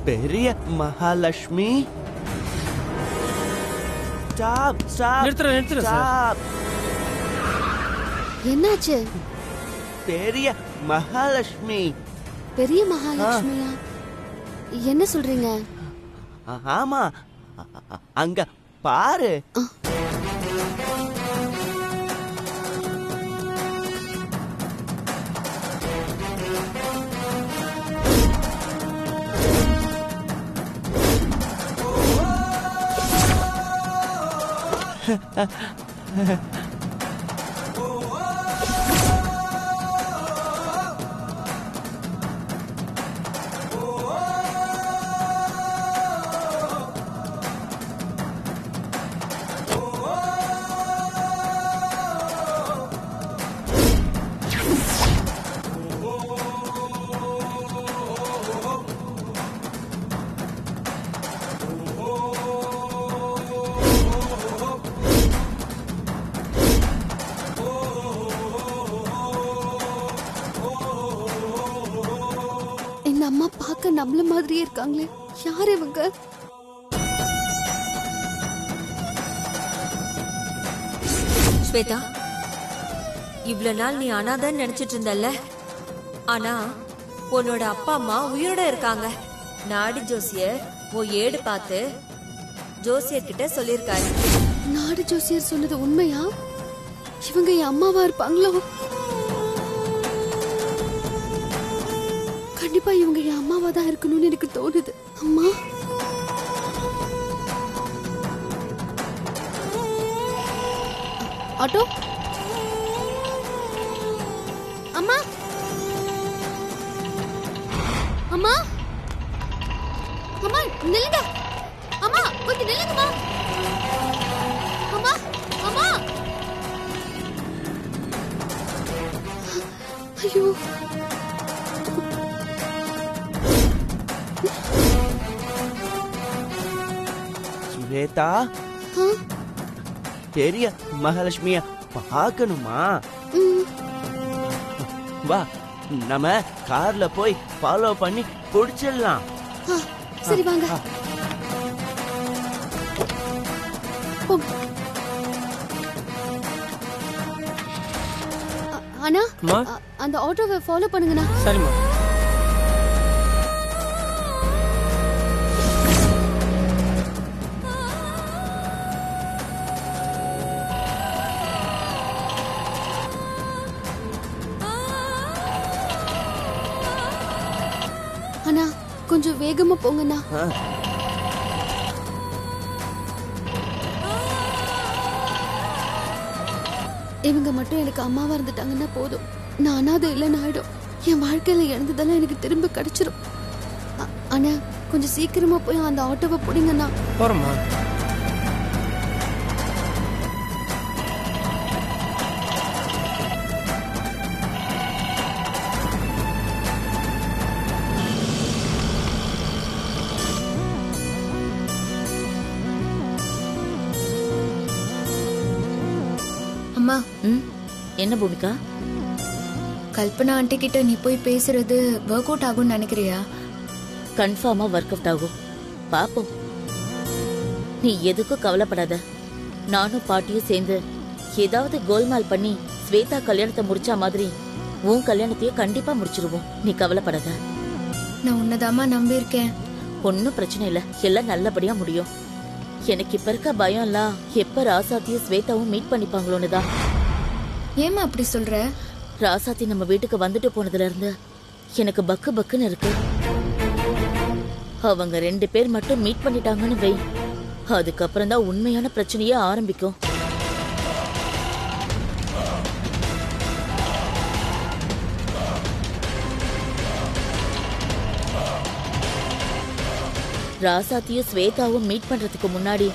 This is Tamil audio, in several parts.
பெரிய மகாலட்சுமி ஸ்டாப் ஸ்டாப் நிறுத்துறேன் ஸ்டாப். என்னாச்சு? பெரிய மகாலட்சுமி. பெரிய மகாலட்சுமியா? என்ன சொல்றீங்க? ஆமா, அங்க பாரு. அம்மா பார்க்க நம்மள மாதிரியே இருக்காங்களே, யார் இவங்க? ஸ்வேதா, இவ்வளவு நாள் நீ அனாதைன்னு நினைச்சிட்டு இருந்தல்ல, ஆனா உன்னோட அப்பா அம்மா உயிரோட இருக்காங்க. நாடி ஜோசியர் உன் ஏடு பார்த்து ஜோசியர் கிட்ட சொல்லிருக்காரு. நாடு ஜோசியர் சொன்னது உண்மையா? இவங்க என் அம்மாவா இருப்பாங்களோ? கண்டிப்பா இவங்க என் அம்மாவா தான் இருக்கணும்னு எனக்கு தோணுது. அம்மா, ஆட்டோ, அம்மா, அம்மா, அம்மா நில்லுங்க, அம்மா கொஞ்சம் நில்லுங்கம்மா, அம்மா, அம்மா. ஐயோ, ஸ்வேதா, பெரிய மகாலட்சுமிய பார்க்கணுமா? வா, நம்ம கார்ல போய் ஃபாலோ பண்ணி புடிச்சிடலாம். சரி வாங்க. அண்ணா, அந்த ஆட்டோவை ஃபாலோ பண்ணுங்கண்ணா. சரிம்மா. அண்ணா கொஞ்சம் வேகமா போங்கண்ணா. இவங்க மட்டும் எனக்கு அம்மாவா இருந்துட்டாங்கன்னா போதும். நான் அனாதை இல்லைன்னு ஆயிடும். என் வாழ்க்கையில இழந்ததெல்லாம் எனக்கு திரும்ப கிடைச்சிரும். அண்ணா கொஞ்சம் சீக்கிரமா போய் அந்த ஆட்டோவை பிடிங்கண்ணா. போறோமா? அம்மா, என்ன பூமிகா? கல்பனா ஆண்டி கிட்ட நீ போய் பேசுறது ஒர்க் அவுட் ஆகும்னு நினைக்கிறியா? கன்ஃபார்மா ஒர்க் அவுட் ஆகும். பாப்போம். நீ எதுக்கும் கவலைப்படாத. நானும் பாட்டியும் சேர்ந்து ஏதாவது கோல்மால் பண்ணி ஸ்வேதா கல்யாணத்தை முடிச்சா மாதிரி உன் கல்யாணத்தையும் கண்டிப்பா முடிச்சிருவோம். நீ கவலைப்படாத. நான் உன்னதாமா நம்பி இருக்கேன். ஒன்னும் பிரச்சனை இல்ல, எல்லாம் நல்லபடியா முடியும். எனக்கு இப்ப இருக்க பயம் எல்லாம் எப்ப ராசாத்தியும் ஸ்வேதாவும் மீட் பண்ணிப்பாங்களோன்னு தான். ஏமா அப்படி சொல்ற? ராசாத்தி நம்ம வீட்டுக்கு வந்துட்டு போனதுல இருந்து எனக்கு பக்கு பக்குன்னு இருக்கு. அவங்க 2 பேர் மட்டும் மீட் பண்ணிட்டாங்கன்னு வை, அதுக்கப்புறம் தான் உண்மையான பிரச்சனையே ஆரம்பிக்கும். ராசாத்தியும் ஸ்வேதாவும் மீட் பண்றதுக்கு முன்னாடி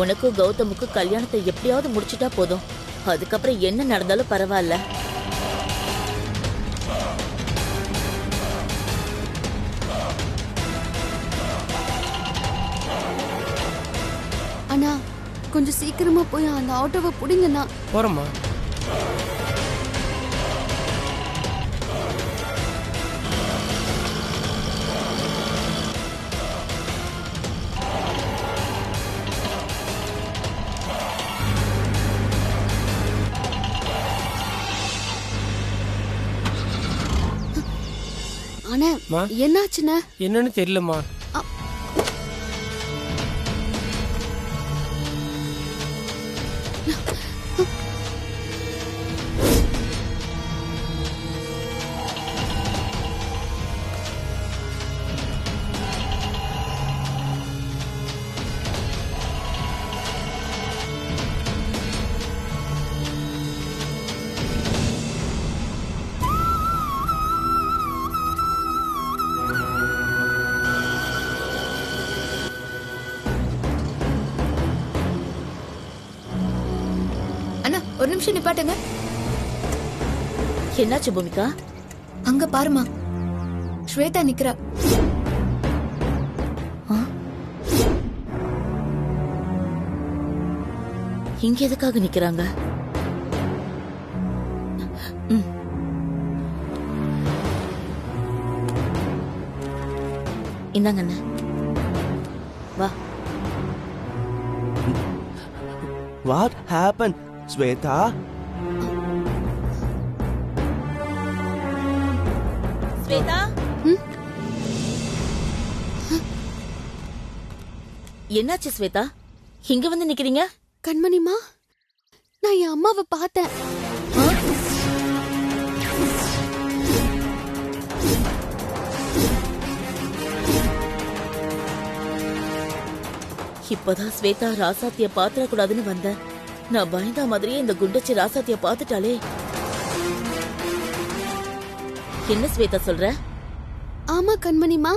உனக்கும் கௌதமுக்கும் கல்யாணத்தை எப்படியாவது முடிச்சுட்டா போதும். அதுக்கப்புறம் என்ன நடந்தாலும் பரவாயில்ல. அண்ணா கொஞ்சம் சீக்கிரமா போய் அந்த ஆட்டோவை பிடிங்கண்ணா. போறோமா? அண்ணா என்னாச்சுண்ணா? என்னன்னு தெரியலம்மா. அண்ணா ஒரு நிமிஷம் நிப்பாட்டுங்க. என்னாச்சு பூமிகா? அங்க பாருமா, ஸ்வேதா நிக்கிறா. இங்க எதுக்காக நிக்கிறாங்க? இந்தாங்க அண்ணா, வா. What happened, Sweta? ஸ்வேதா, என்னாச்சு ஸ்வேதா? இங்க வந்து நிக்கிறீங்க? கண்மணிமா, நான் என் அம்மாவை பார்த்தேன். இப்பதான் ஸ்வேதா ராசாத்திய பாத்திரக்கூடாதுன்னு வந்தேன். நான் பயந்தா மாதிரியே இந்த குண்டச்சி ராசாத்திய பாத்துட்டாலே. என்ன ஸ்வேதா சொல்ற? ஆமா கண்மணிமா,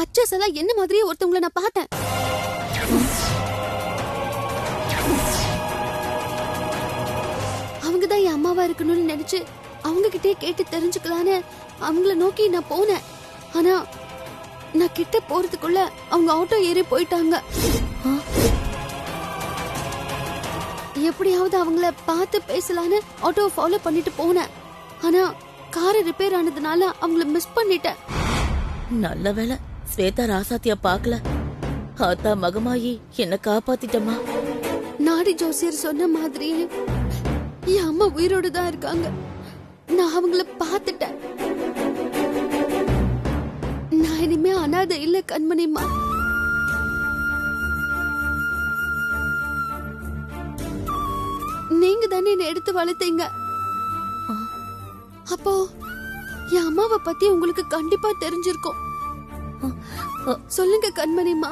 அச்சசலா என்ன மாதிரியே ஒருத்தவங்கள நான் பார்த்தேன். அவங்கதான் என் அம்மாவா இருக்கணும்னு நினைச்சு அவங்க கிட்டே கேட்டு தெரிஞ்சுக்கலான்னு அவங்கள நோக்கி நான் போனேன். ஆனா நான் கிட்ட போறதுக்குள்ள அவங்க ஆட்டோ ஏறி போயிட்டாங்க. எப்படியாவது அவங்கள பார்த்து பேசலான்னு ஆட்டோ ஃபாலோ பண்ணிட்டு போனேன். ஆனா கார் ரிப்பேர் ஆனதுனால அவங்கள மிஸ் பண்ணிட்டேன். நல்ல வேளை ஸ்வேதா ராசாத்திய பாக்கல. ஆத்தா மகமாயி என்ன காப்பாத்திட்டமா. நாடி ஜோசியர் சொன்ன மாதிரியே என் அம்மா உயிரோடு தான் இருக்காங்க. நான் அவங்கள பார்த்துட்டேன். நான் இனிமே அனாதை இல்ல கண்மணிமா. நீங்க தானே என்ன எடுத்து வளர்த்தீங்க. அப்போ என் அம்மாவை பத்தி உங்களுக்கு கண்டிப்பா தெரிஞ்சிருக்கும். சொல்லுங்க கண்மணிமா,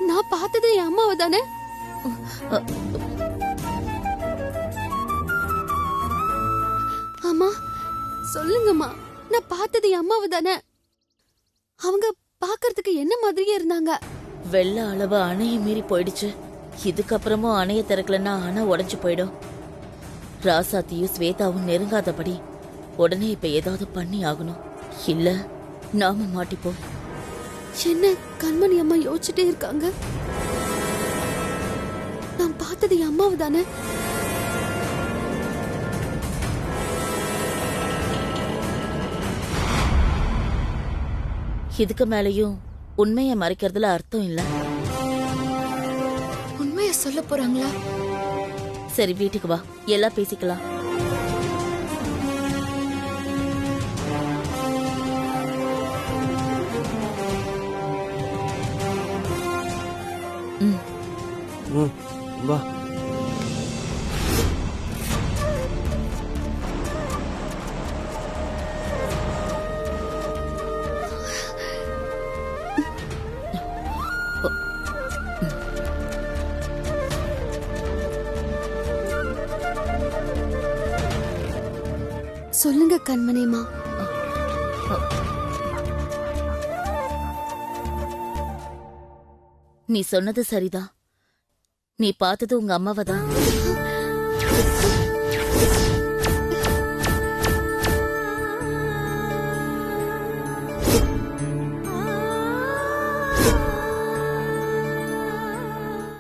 நான் பார்த்தது என் அம்மாவை தானே? அம்மா சொல்லுங்கம்மா, நான் பார்த்தது என் அம்மாவை தானே? அவங்க பாக்குறதுக்கு என்ன மாதிரியே இருந்தாங்க? வெள்ள அளவு அணையை மீறி போயிடுச்சு. இதுக்கப்புறமும் அணைய திறக்கலன்னா அணை உடைஞ்சு போயிடும். ராசாத்தியும் ஸ்வேதாவும் நெருங்காதபடி உடனே இப்ப ஏதாவது பண்ணி ஆகணும். இல்ல நாம மாட்டிப்போம். என்ன கண்மணி அம்மா யோசிச்சுட்டே இருக்காங்க? நான் பார்த்தது என் அம்மாவை தானே? இதுக்கு மேலயும் உண்மையை மறைக்கிறதுல அர்த்தம் இல்ல. உண்மைய சொல்ல போறாங்களா? சரி வீட்டுக்கு வா, எல்லாம் பேசிக்கலாம். வா. சொல்லுங்க கண்மணிமா. நீ சொன்னது சரிதான். நீ பார்த்தது உங்க அம்மாவை தான்.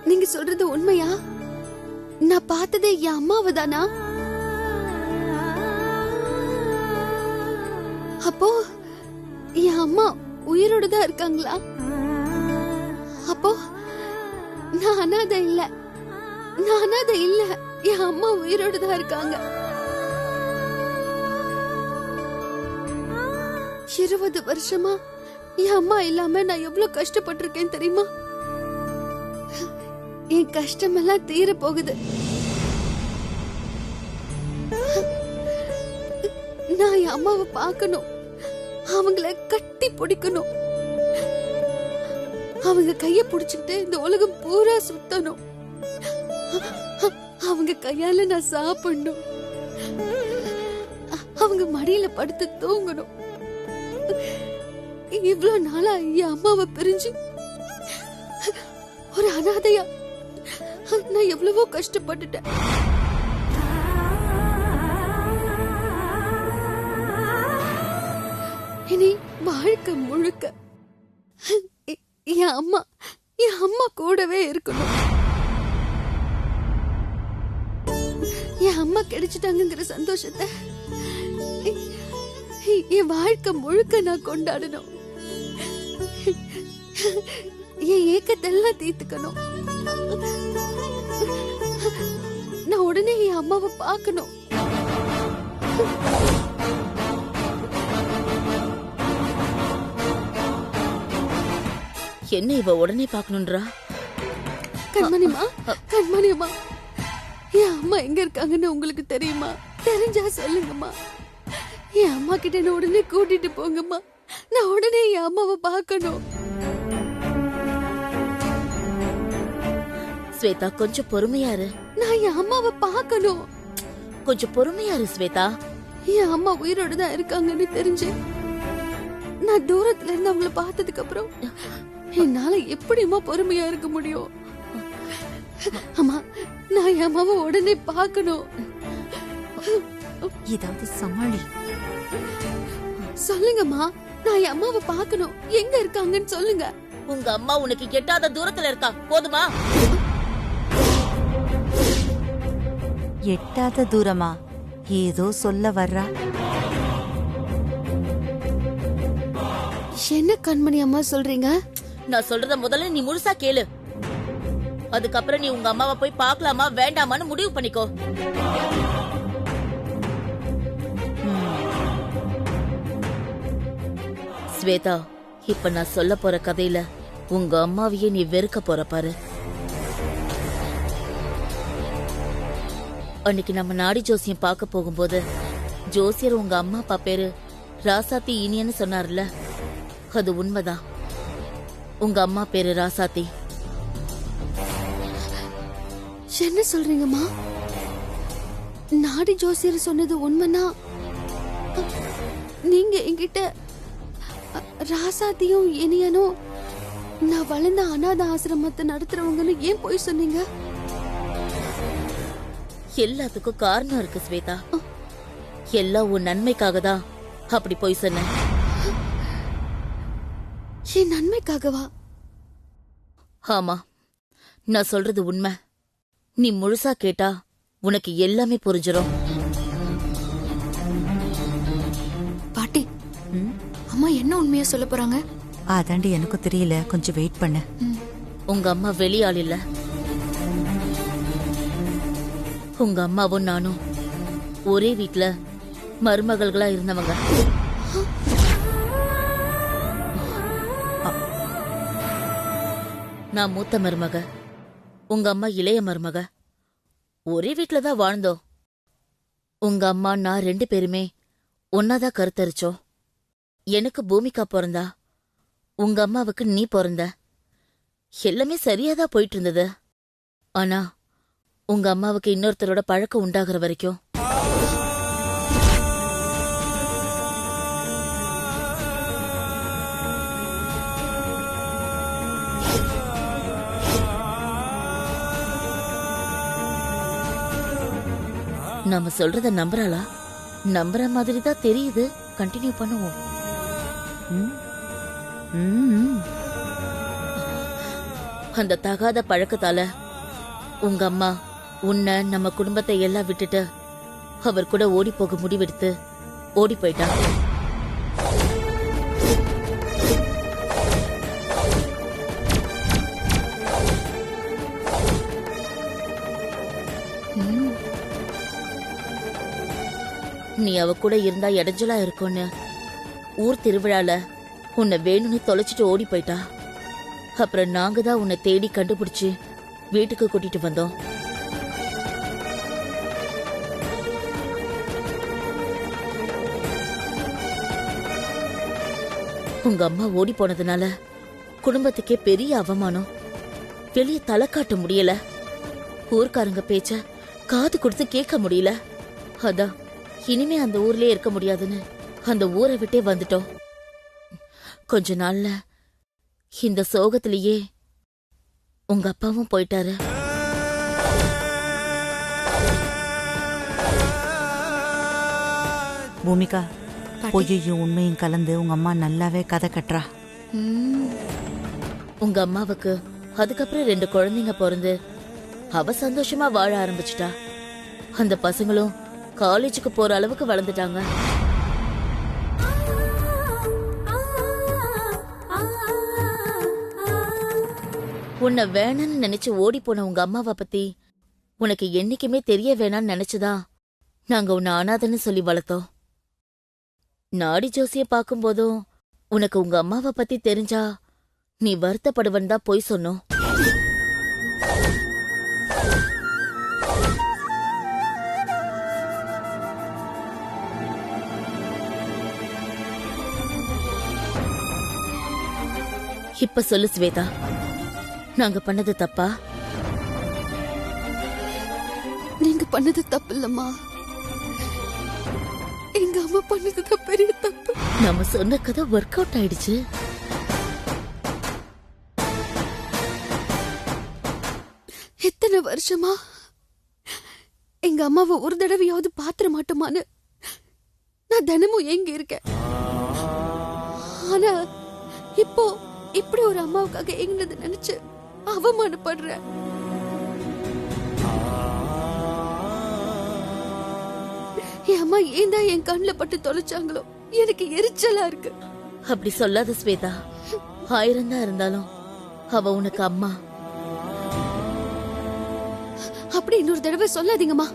நீங்க சொல்றது உண்மையா? நான் பார்த்தது என் அம்மாவை தானா? அப்போ என் அம்மா உயிரோடு தான் இருக்காங்களா? அப்போ நான் அனாதை இல்ல. நான் அனாதை இல்ல. என் அம்மா உயிரோடு தான் இருக்காங்க. 20 வருஷமா என் அம்மா இல்லாம நான் எவ்வளவு கஷ்டப்பட்டிருக்கேன் தெரியுமா? என் கஷ்டமெல்லாம் தீர போகுது. நான் என் அம்மாவை பார்க்கணும், அவங்கள கட்டி பிடிக்கணும், அவங்க கைய பிடிச்சுக்கிட்டு இந்த உலகம் பூரா சுத்தணும், அவங்க கையால நான் சாப்பிடணும், அவங்க மடியில படுத்து தூங்கணும். இவ்வளவு நாளா என் அம்மாவை பிரிஞ்சு ஒரு அனாதையா நான் எவ்வளவோ கஷ்டப்பட்டுட்டேன். இனி வாழ்க்கை முழுக்க என் அம்மா கூடவே இருக்கணும். என் அம்மா கிடைச்சிட்டாங்கிற சந்தோஷத்தை என் வாழ்க்கை முழுக்க நான் கொண்டாடணும். என் ஏக்கத்தெல்லாம் தீர்த்துக்கணும். நான் உடனே என் அம்மாவை பார்க்கணும். என்ன இவ உடனே பாக்கணும்ன்றா? கண்மணிமா, கண்மணியம்மா, என் அம்மா எங்க இருக்காங்கன்னு உங்களுக்கு தெரியுமா? தெரிஞ்சா சொல்லுங்கம்மா. என் அம்மா கிட்ட என்ன உடனே கூட்டிட்டு போங்கம்மா. நான் உடனே என் அம்மாவை பார்க்கணும். ஸ்வேதா, கொஞ்சம் பொறுமையா இரு. நான் என் அம்மாவை பார்க்கணும். கொஞ்சம் பொறுமையா இரு ஸ்வேதா. என் அம்மா உயிரோட தான் இருக்காங்கன்னு தெரிஞ்சு நான் தூரத்துல இருந்து அவங்கள பார்த்ததுக்கு அப்புறம் என்னால எப்படிமா பொறுமையா இருக்க முடியும்? அம்மா, நான் என் அம்மாவை உடனே பார்க்கணும். ஏதாவது சமாளி. சொல்லுங்கம்மா, நான் என் அம்மாவை பார்க்கணும். எங்க இருக்காங்கன்னு சொல்லுங்க. உங்க அம்மா உனக்கு எட்டாத தூரத்துல இருக்கா, போதுமா? எட்டாத தூரமா? ஏதோ சொல்ல வர்றா. என்ன கண்மணி அம்மா சொல்றீங்க? நான் சொல்றத முதல்ல நீ முழுசா கேளு. அதுக்கப்புறம் நீ உங்க அம்மாவை போய் பார்க்கலாமா வேண்டாமான்னு முடிவு பண்ணிக்கோ. ஸ்வேதா, இப்ப நான் சொல்ல போற கதையில உங்க அம்மாவையே நீ வெறுக்க போற பாரு. அன்னைக்கு நம்ம நாடி ஜோசியம் பார்க்க போகும்போது ஜோசியர் உங்க அம்மா அப்பா பேரு ராசாத்தி இனியன்னு சொன்னார்ல, அது உண்மைதான். உங்க அம்மா பேரு ராசாத்தி. என்ன சொல்றீங்கம்மா? நாடி ஜோசியர் சொன்னது உண்மைனா நீங்க என்கிட்ட ராசாத்தியும் இனியனும் நான் வளர்ந்த அநாத ஆசிரமத்தை நடத்துறவங்கன்னு ஏன் போய் சொன்னீங்க? எல்லாத்துக்கும் காரணம் இருக்கு ஸ்வேதா. எல்லாம் உன் நன்மைக்காக தான் அப்படி போய் சொன்னேன். என் நன்மைக்காகவா? ஆமா, நான் சொல்றது உண்மை. நீ முழுசா கேட்டா உனக்கு எல்லாமே புரிஞ்சிடும். பாட்டி, அம்மா என்ன உண்மையா சொல்ல போறாங்க? அதாண்டி எனக்கும் தெரியல, கொஞ்சம் வெயிட் பண்ண. உங்க அம்மா வெளியாள் இல்ல. உங்க அம்மாவும் நானும் ஒரே வீட்ல மருமகள்களா இருந்தவங்க. நான் மூத்த மருமக, உங்க அம்மா இளைய மருமக. ஒரே வீட்ல தான் வாழ்ந்தோம். உங்க அம்மா நான் 2 பேருமே ஒன்னாதான் கருத்தரிச்சோம். எனக்கு பூமிகா பிறந்தா, உங்க அம்மாவுக்கு நீ பிறந்த. எல்லாமே சரியாதான் போயிட்டு இருந்தது. ஆனா உங்க அம்மாவுக்கு இன்னொருத்தரோட பழக்கம் உண்டாகிற வரைக்கும் நாம சொல்றத நம்புறாளா? நம்புற மாதிரி தான் தெரியுது. கண்டினியூ பண்ணுவோம். அந்த தகாத பழக்கத்தால உங்க அம்மா உன்னை நம்ம குடும்பத்தை எல்லாம் விட்டுட்டு அவர் கூட ஓடி போக முடிவெடுத்து ஓடி போயிட்டா. நீ அவ கூட இருந்தா இடைஞ்சலா இருக்கும்னு ஊர் திருவிழால உன்னை வேணும்னு தொலைச்சிட்டு ஓடி போயிட்டா. அப்புறம் நாங்க தான் உன்னை தேடி கண்டுபிடிச்சு வீட்டுக்கு கூட்டிட்டு வந்தோம். உங்க அம்மா ஓடி போனதுனால குடும்பத்துக்கே பெரிய அவமானம். வெளியே தலை காட்ட முடியல. ஊர்க்காரங்க பேச்ச காது கொடுத்து கேட்க முடியல. அதான் இனிமே அந்த ஊர்லயே இருக்க முடியாதுன்னு அந்த ஊரை விட்டே வந்துட்டோம். கொஞ்ச நாள்ல இந்த சோகத்திலேயே உங்க அப்பாவும் போயிட்டாரு. பூமிகா, பொய்யையும் உண்மையும் கலந்து உங்க அம்மா நல்லாவே கதை கட்டுறா. உங்க அம்மாவுக்கு அதுக்கப்புறம் 2 குழந்தைங்க பிறந்து அவ சந்தோஷமா வாழ ஆரம்பிச்சிட்டா. அந்த பசங்களும் காலேஜுக்கு போற அளவுக்கு வளர்ந்துட்டாங்க. உன்னை வேணான்னு நினைச்சு ஓடி போன உங்க அம்மாவை பத்தி உனக்கு என்னைக்குமே தெரிய வேணான்னு நினைச்சுதான் நாங்க உன்னை அனாதைன்னு சொல்லி வளர்த்தோம். நாடி ஜோசிய பார்க்கும்போதும் உனக்கு உங்க அம்மாவை பத்தி தெரிஞ்சா நீ வருத்தப்படுவன் தான் போய் சொன்னோம். இப்ப சொல்லு ஸ்வேதா, நாங்க பண்ணது தப்பா? நீங்க பண்ணது தப்பு இல்லம்மா, எங்க அம்மா பண்ணதுதான் பெரிய தப்பு. நம்ம சொன்ன கதை ஒர்க் அவுட் ஆயிடுச்சு. எத்தனை வருஷமா எங்க அம்மாவை ஒரு தடவையாவது பாத்திர மாட்டோமான்னு நான் தினமும் எங்க இருக்கேன். ஆனா இப்போ இப்படி ஒரு அம்மாவுக்காக எங்கனது நினைச்சு அவமானப்படுறேன். என் அம்மா ஏன் தான் என் கண்ணுல பட்டு தொலைச்சாங்களோ எனக்கு எரிச்சலா இருக்கு. அப்படி சொல்லாத ஸ்வேதா. 1000 தான் இருந்தாலும் அவ உனக்கு அம்மா. அப்படி இன்னொரு தடவை சொல்லாதீங்கம்மா.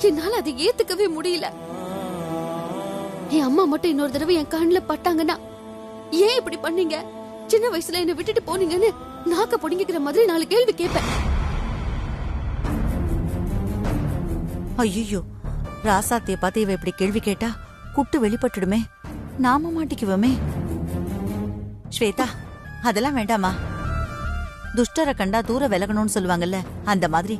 என்னால அதை ஏத்துக்கவே முடியல. என் அம்மா மட்டும் இன்னொரு தடவை என் கண்ணுல பட்டாங்கன்னா, ஏன் இப்படி பண்ணீங்க, சின்ன வயசுல என்ன விட்டுட்டு போனீங்கன்னு நாக்க பொடிங்கிற மாதிரி 4 கேள்வி கேட்பேன். ஐயோ, ராசாத்திய பார்த்து இவ இப்படி கேள்வி கேட்டா குட்டு வெளிப்பட்டுடுமே, நாம மாட்டிக்குவோமே. ஸ்வேதா, அதெல்லாம் வேண்டாமா. துஷ்டரை கண்டா தூர விலகணும்னு சொல்லுவாங்கல்ல, அந்த மாதிரி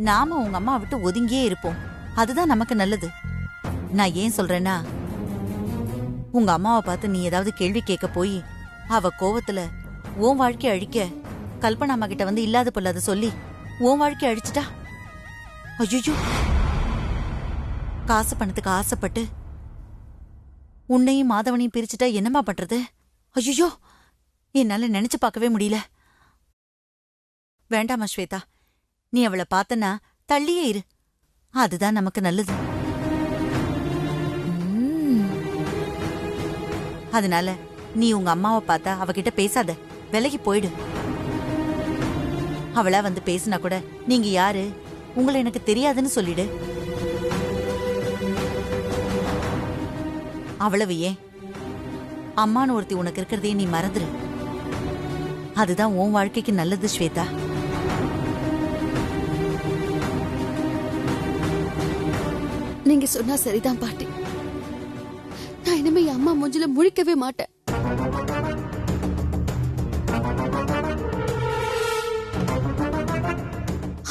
நாம உங்க அம்மா விட்டு ஒதுங்கியே இருப்போம். அதுதான் நமக்கு நல்லது. நான் ஏன் சொல்றேன்னா, உங்க அம்மாவை பார்த்து நீ ஏதாவது கேள்வி கேட்க போய் அவ கோவத்துல உன் வாழ்க்கை அழிக்க கல்பனா அம்மா கிட்ட வந்து இல்லாத பொல்லாத சொல்லி உன் வாழ்க்கை அழிச்சிட்டா. ஐயோ, காசு பணத்துக்கு ஆசைப்பட்டு உன்னையும் மாதவனையும் பிரிச்சுட்டா என்னமா பண்றது? ஐயோ, என்னால நினைச்சு பார்க்கவே முடியல. வேண்டாமா ஸ்வேதா, நீ அவளை பார்த்தனா தள்ளியே இரு. அதுதான் நமக்கு நல்லது. அதனால நீ உங்க அம்மாவை பார்த்தா அவகிட்ட பேசாத, விலகி போயிடு. அவளா வந்து பேசினா கூட நீங்க யாரு, உங்களை எனக்கு தெரியாதுன்னு சொல்லிடு. அவ்வளவு ஏன், அம்மானு ஒருத்தி உனக்கு இருக்கிறதே நீ மறந்துரு. அதுதான் உன் வாழ்க்கைக்கு நல்லது ஸ்வேதா. நீங்க சொன்னா சரிதான் பாட்டி. நான் இனிமே என் அம்மா மூஞ்சில முழிக்கவே மாட்டேன்.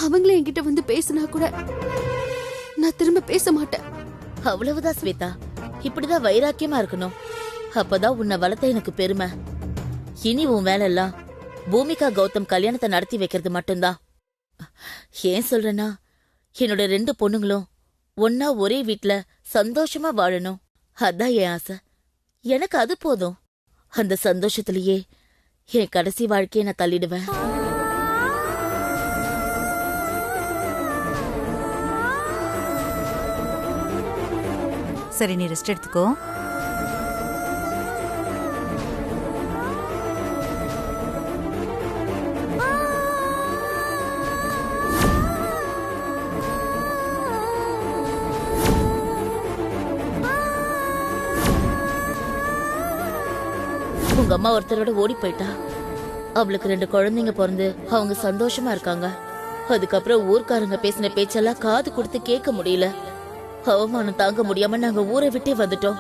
அவங்களே என்கிட்ட வந்து பேசினா கூட நான் திரும்ப பேச மாட்டேன். அவ்வளவுதான் ஸ்வேதா. இப்படிதான் வைராக்கியமா இருக்கணும். அப்பதான் உன்னை வளர்த்த எனக்கு பெருமை. இனி உன் வேலை எல்லாம் பூமிகா கௌதம் கல்யாணத்தை நடத்தி வைக்கிறது மட்டும்தான். ஏன் சொல்றேன்னா, என்னோட 2 பொண்ணுங்களும் ஒன்னா ஒரே வீட்ல சந்தோஷமா வாழணும். அதான் என் ஆசை. எனக்கு அது போதும். அந்த சந்தோஷத்திலேயே என் கடைசி வாழ்க்கையை நான் தள்ளிடுவேன். சரி, நீ ரெஸ்ட் எடுத்துக்கோ. அவங்க அம்மா ஒருத்தரோட ஓடி போயிட்டா. அவளுக்கு 2 குழந்தைங்க பிறந்து அவங்க சந்தோஷமா இருக்காங்க. அதுக்கப்புறம் ஊர்க்காரங்க பேசின பேச்செல்லாம் காது கொடுத்து கேட்க முடியல. அவமானம் தாங்க முடியாம நாங்க ஊரை விட்டே வந்துட்டோம்.